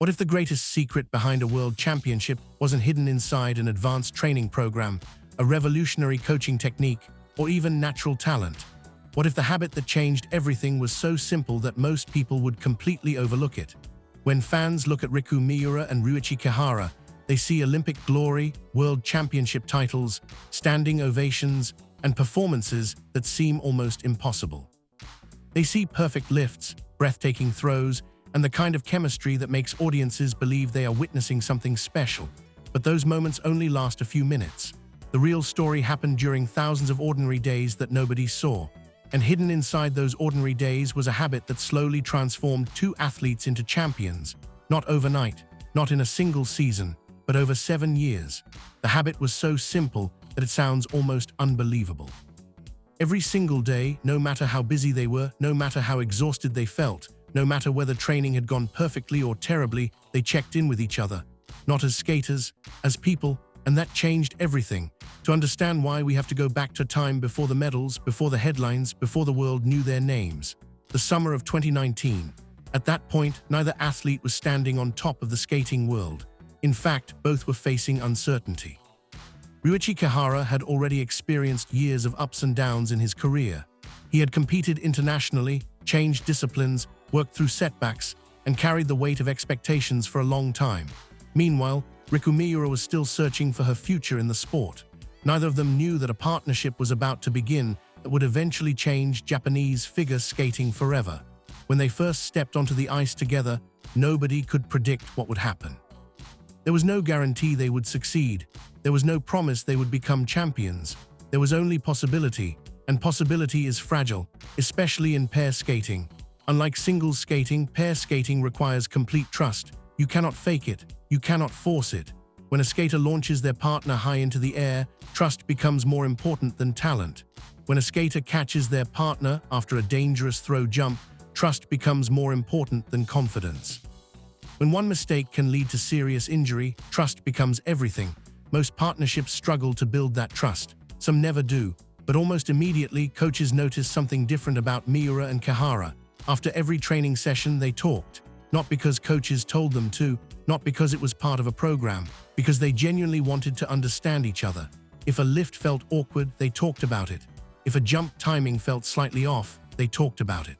What if the greatest secret behind a world championship wasn't hidden inside an advanced training program, a revolutionary coaching technique, or even natural talent? What if the habit that changed everything was so simple that most people would completely overlook it? When fans look at Riku Miura and Ryuichi Kihara, they see Olympic glory, world championship titles, standing ovations, and performances that seem almost impossible. They see perfect lifts, breathtaking throws, and the kind of chemistry that makes audiences believe they are witnessing something special. But those moments only last a few minutes. The real story happened during thousands of ordinary days that nobody saw. And hidden inside those ordinary days was a habit that slowly transformed two athletes into champions. Not overnight, not in a single season, but over 7 years. The habit was so simple that it sounds almost unbelievable. Every single day, no matter how busy they were, no matter how exhausted they felt, no matter whether training had gone perfectly or terribly, they checked in with each other. Not as skaters, as people, and that changed everything. To understand why, we have to go back to time before the medals, before the headlines, before the world knew their names. The summer of 2019. At that point, neither athlete was standing on top of the skating world. In fact, both were facing uncertainty. Ryuichi Kihara had already experienced years of ups and downs in his career. He had competed internationally, changed disciplines, worked through setbacks, and carried the weight of expectations for a long time. Meanwhile, Riku Miura was still searching for her future in the sport. Neither of them knew that a partnership was about to begin that would eventually change Japanese figure skating forever. When they first stepped onto the ice together, nobody could predict what would happen. There was no guarantee they would succeed. There was no promise they would become champions. There was only possibility, and possibility is fragile, especially in pair skating. Unlike singles skating, pair skating requires complete trust. You cannot fake it. You cannot force it. When a skater launches their partner high into the air, trust becomes more important than talent. When a skater catches their partner after a dangerous throw jump, trust becomes more important than confidence. When one mistake can lead to serious injury, trust becomes everything. Most partnerships struggle to build that trust. Some never do. But almost immediately, coaches noticed something different about Miura and Kihara. After every training session, they talked. Not because coaches told them to, not because it was part of a program, because they genuinely wanted to understand each other. If a lift felt awkward, they talked about it. If a jump timing felt slightly off, they talked about it.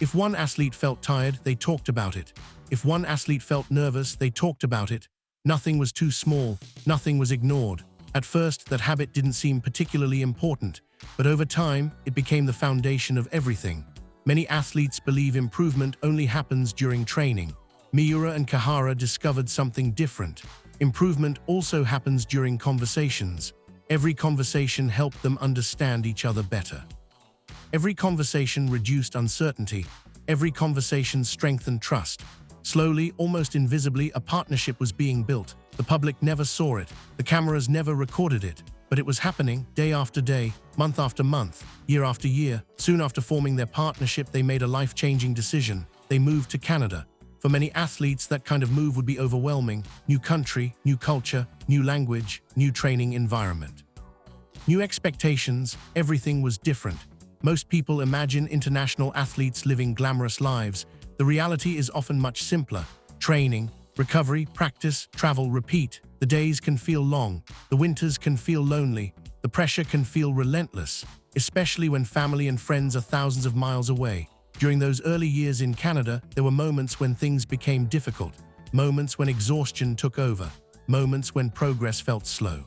If one athlete felt tired, they talked about it. If one athlete felt nervous, they talked about it. Nothing was too small, nothing was ignored. At first, that habit didn't seem particularly important, but over time, it became the foundation of everything. Many athletes believe improvement only happens during training. Miura and Kihara discovered something different. Improvement also happens during conversations. Every conversation helped them understand each other better. Every conversation reduced uncertainty. Every conversation strengthened trust. Slowly, almost invisibly, a partnership was being built. The public never saw it. The cameras never recorded it. But it was happening day after day, month after month, year after year. Soon after forming their partnership, they made a life-changing decision. They moved to Canada. For many athletes, that kind of move would be overwhelming. New country, new culture, new language, new training environment. New expectations, everything was different. Most people imagine international athletes living glamorous lives. The reality is often much simpler. Training, recovery, practice, travel, repeat. The days can feel long. The winters can feel lonely. The pressure can feel relentless, especially when family and friends are thousands of miles away. During those early years in Canada, there were moments when things became difficult. Moments when exhaustion took over. Moments when progress felt slow.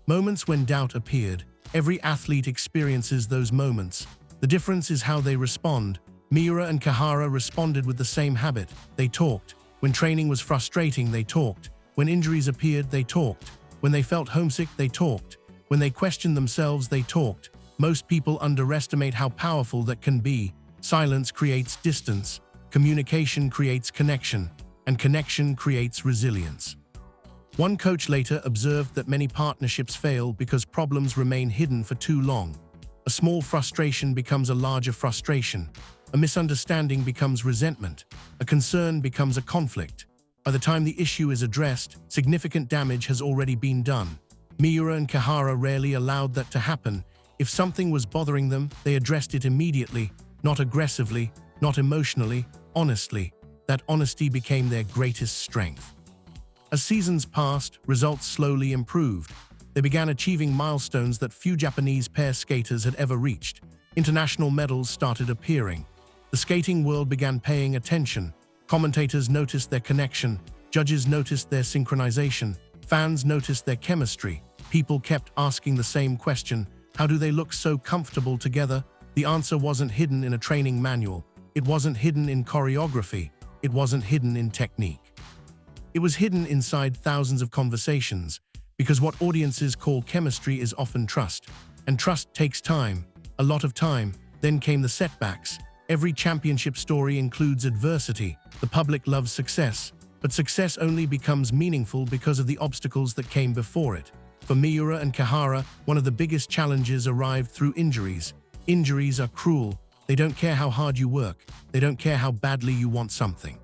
Moments when doubt appeared. Every athlete experiences those moments. The difference is how they respond. Miura and Kihara responded with the same habit. They talked. When training was frustrating, they talked. When injuries appeared, they talked. When they felt homesick, they talked. When they questioned themselves, they talked. Most people underestimate how powerful that can be. Silence creates distance. Communication creates connection. And connection creates resilience. One coach later observed that many partnerships fail because problems remain hidden for too long. A small frustration becomes a larger frustration. A misunderstanding becomes resentment. A concern becomes a conflict. By the time the issue is addressed, significant damage has already been done. Miura and Kihara rarely allowed that to happen. If something was bothering them, they addressed it immediately, not aggressively, not emotionally, honestly. That honesty became their greatest strength. As seasons passed, results slowly improved. They began achieving milestones that few Japanese pair skaters had ever reached. International medals started appearing. The skating world began paying attention. Commentators noticed their connection. Judges noticed their synchronization. Fans noticed their chemistry. People kept asking the same question: how do they look so comfortable together? The answer wasn't hidden in a training manual. It wasn't hidden in choreography. It wasn't hidden in technique. It was hidden inside thousands of conversations, because what audiences call chemistry is often trust. And trust takes time, a lot of time. Then came the setbacks. Every championship story includes adversity. The public loves success, but success only becomes meaningful because of the obstacles that came before it. For Miura and Kihara, one of the biggest challenges arrived through injuries. Injuries are cruel. They don't care how hard you work. They don't care how badly you want something.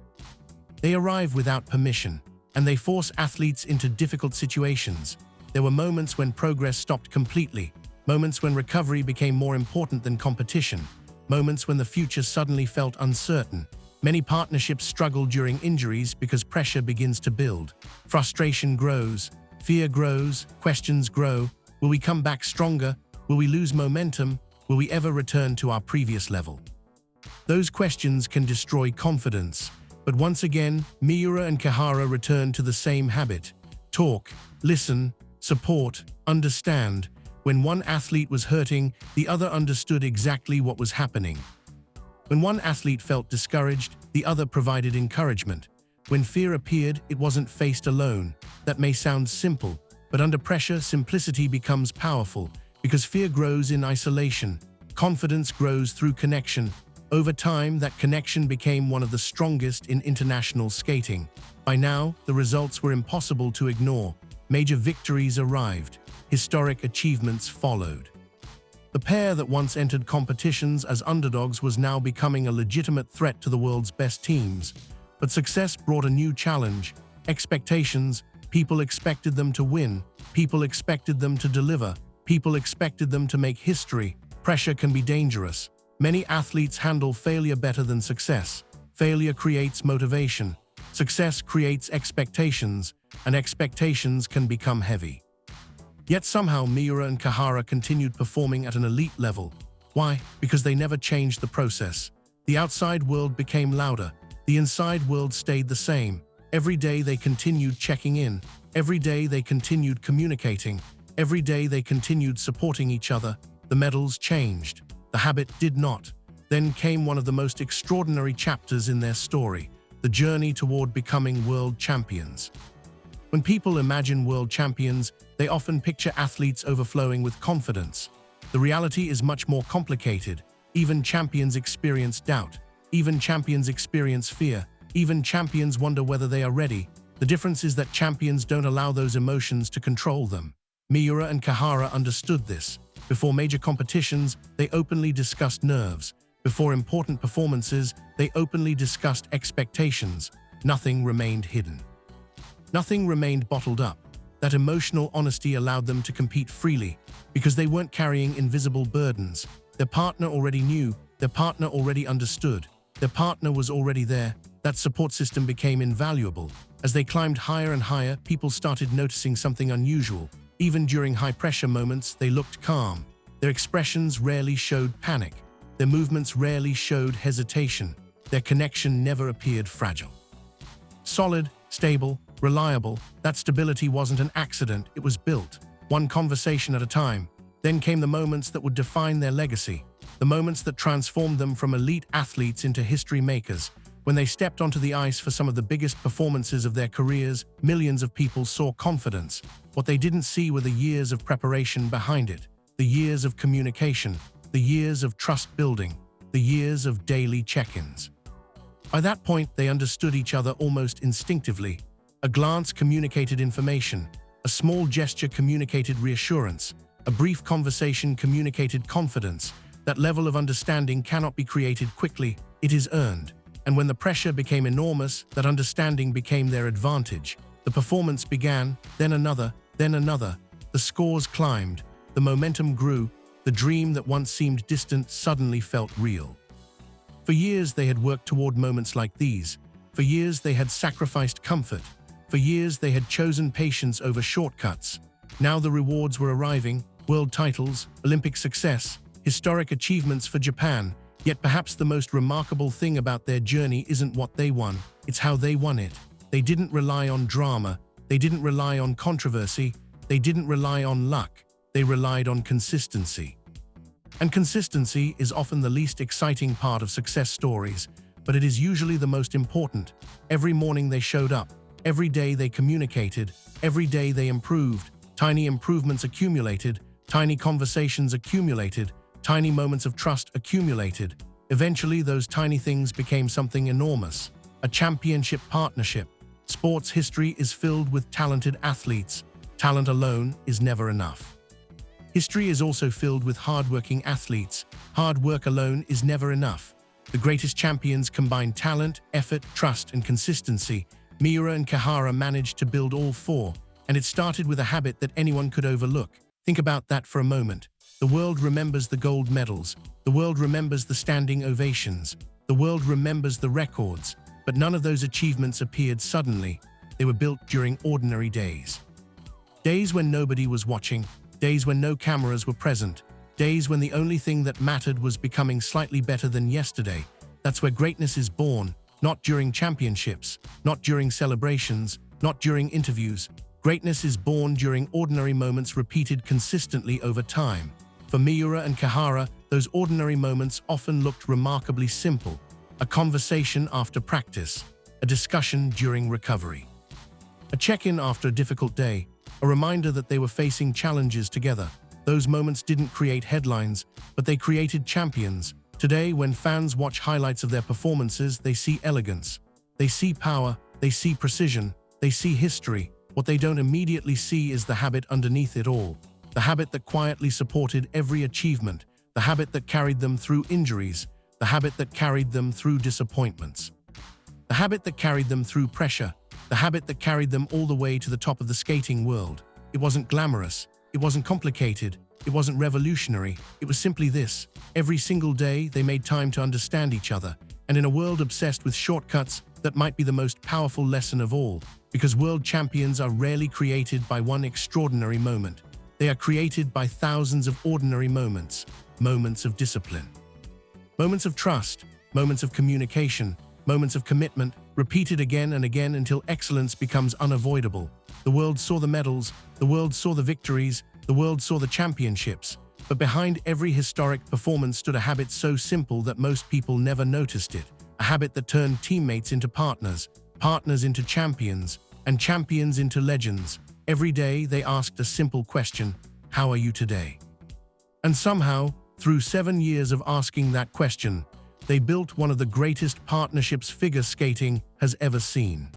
They arrive without permission, and they force athletes into difficult situations. There were moments when progress stopped completely, moments when recovery became more important than competition, moments when the future suddenly felt uncertain. Many partnerships struggle during injuries because pressure begins to build. Frustration grows, fear grows, questions grow. Will we come back stronger? Will we lose momentum? Will we ever return to our previous level? Those questions can destroy confidence. But once again, Miura and Kihara returned to the same habit: talk, listen, support, understand. When one athlete was hurting, the other understood exactly what was happening. When one athlete felt discouraged, the other provided encouragement. When fear appeared, it wasn't faced alone. That may sound simple, but under pressure, simplicity becomes powerful, because fear grows in isolation. Confidence grows through connection. Over time, that connection became one of the strongest in international skating. By now, the results were impossible to ignore. Major victories arrived. Historic achievements followed. The pair that once entered competitions as underdogs was now becoming a legitimate threat to the world's best teams. But success brought a new challenge: expectations. People expected them to win. People expected them to deliver. People expected them to make history. Pressure can be dangerous. Many athletes handle failure better than success. Failure creates motivation. Success creates expectations, and expectations can become heavy. Yet somehow Miura and Kihara continued performing at an elite level. Why? Because they never changed the process. The outside world became louder. The inside world stayed the same. Every day they continued checking in. Every day they continued communicating. Every day they continued supporting each other. The medals changed. The habit did not. Then came one of the most extraordinary chapters in their story: the journey toward becoming world champions. When people imagine world champions, they often picture athletes overflowing with confidence. The reality is much more complicated. Even champions experience doubt. Even champions experience fear. Even champions wonder whether they are ready. The difference is that champions don't allow those emotions to control them. Miura and Kihara understood this. Before major competitions, they openly discussed nerves. Before important performances, they openly discussed expectations. Nothing remained hidden. Nothing remained bottled up. That emotional honesty allowed them to compete freely, because they weren't carrying invisible burdens. Their partner already knew. Their partner already understood. Their partner was already there. That support system became invaluable. As they climbed higher and higher, people started noticing something unusual. Even during high-pressure moments, they looked calm. Their expressions rarely showed panic. Their movements rarely showed hesitation. Their connection never appeared fragile. Solid, stable, reliable, that stability wasn't an accident, it was built, one conversation at a time. Then came the moments that would define their legacy, the moments that transformed them from elite athletes into history makers. When they stepped onto the ice for some of the biggest performances of their careers, millions of people saw confidence. What they didn't see were the years of preparation behind it, the years of communication, the years of trust building, the years of daily check-ins. By that point, they understood each other almost instinctively. A glance communicated information, a small gesture communicated reassurance, a brief conversation communicated confidence. That level of understanding cannot be created quickly, it is earned. And when the pressure became enormous, that understanding became their advantage. The performance began, then another, then another. The scores climbed, the momentum grew, the dream that once seemed distant suddenly felt real. For years they had worked toward moments like these, For years they had sacrificed comfort. For years they had chosen patience over shortcuts. Now the rewards were arriving: world titles, Olympic success, historic achievements for Japan. Yet perhaps the most remarkable thing about their journey isn't what they won, it's how they won it. They didn't rely on drama, they didn't rely on controversy, they didn't rely on luck, they relied on consistency. And consistency is often the least exciting part of success stories, but it is usually the most important. Every morning they showed up, every day they communicated, every day they improved. Tiny improvements accumulated, tiny conversations accumulated, tiny moments of trust accumulated. Eventually, those tiny things became something enormous: a championship partnership. Sports history is filled with talented athletes. Talent alone is never enough. History is also filled with hardworking athletes. Hard work alone is never enough. The greatest champions combine talent, effort, trust, and consistency. Miura and Kihara managed to build all four, and it started with a habit that anyone could overlook. Think about that for a moment. The world remembers the gold medals. The world remembers the standing ovations. The world remembers the records. But none of those achievements appeared suddenly. They were built during ordinary days. Days when nobody was watching. Days when no cameras were present. Days when the only thing that mattered was becoming slightly better than yesterday. That's where greatness is born. Not during championships. Not during celebrations. Not during interviews. Greatness is born during ordinary moments repeated consistently over time. For Miura and Kihara, those ordinary moments often looked remarkably simple. A conversation after practice, a discussion during recovery, a check-in after a difficult day, a reminder that they were facing challenges together. Those moments didn't create headlines, but they created champions. Today, when fans watch highlights of their performances, they see elegance, they see power, they see precision, they see history. What they don't immediately see is the habit underneath it all. The habit that quietly supported every achievement, the habit that carried them through injuries, the habit that carried them through disappointments, the habit that carried them through pressure, the habit that carried them all the way to the top of the skating world. It wasn't glamorous, it wasn't complicated, it wasn't revolutionary, it was simply this: every single day they made time to understand each other, and in a world obsessed with shortcuts, that might be the most powerful lesson of all, because world champions are rarely created by one extraordinary moment. They are created by thousands of ordinary moments, moments of discipline, moments of trust, moments of communication, moments of commitment, repeated again and again until excellence becomes unavoidable. The world saw the medals, the world saw the victories, the world saw the championships, but behind every historic performance stood a habit so simple that most people never noticed it. A habit that turned teammates into partners, partners into champions, and champions into legends. Every day they asked a simple question: how are you today? And somehow, through 7 years of asking that question, they built one of the greatest partnerships figure skating has ever seen.